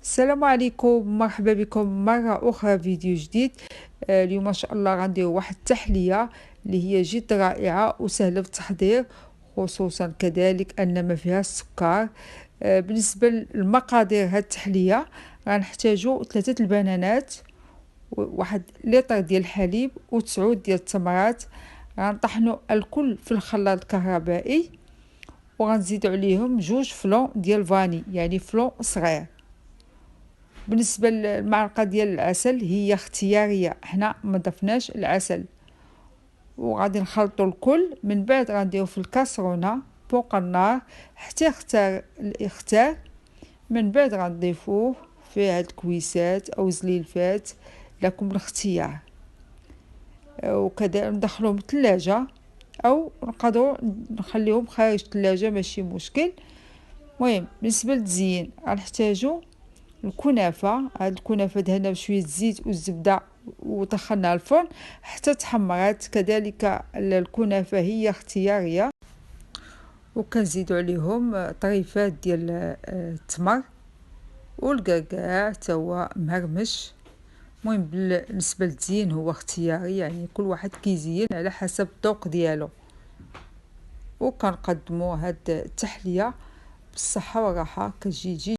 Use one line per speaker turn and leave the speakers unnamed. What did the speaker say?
السلام عليكم، مرحبا بكم مرة أخرى فيديو جديد. اليوم ما شاء الله غندير واحد التحلية اللي هي جد رائعة وسهلة في التحضير، خصوصا كذلك أن ما فيها السكر. بالنسبة للمقادير هاد التحلية غنحتاجو 3 البنانات، واحد لتر ديال الحليب و9 ديال التمرات. غنطحنو الكل في الخلاط الكهربائي، وغنزيدو عليهم 2 فلون ديال فاني، يعني فلون صغير. بالنسبه للمعلقه ديال العسل هي اختياريه، حنا ما ضفناش العسل. وغادي نخلطوا الكل، من بعد غنديروا في الكاسرونه فوق النار حتى يختار. من بعد غنضيفوه في هاد الكويسات او زليلفات لكم الاختيار، وكذا ندخلوهم الثلاجه او نقدروا نخليهم خارج الثلاجه، ماشي مشكل. المهم بالنسبه للتزيين غنحتاجو الكنافه. هاد الكنافه دهنا بشويه الزيت والزبده ودخلناها الفرن حتى تحمرات. كذلك الكنافه هي اختياريه، وكنزيدوا عليهم طريفات ديال التمر والكركاع حتى هو مهرمش. المهم بالنسبه للتزيين هو اختياري، يعني كل واحد كيزين على حسب الذوق ديالو. وكنقدموا هاد التحليه بالصحه والراحه، كتجي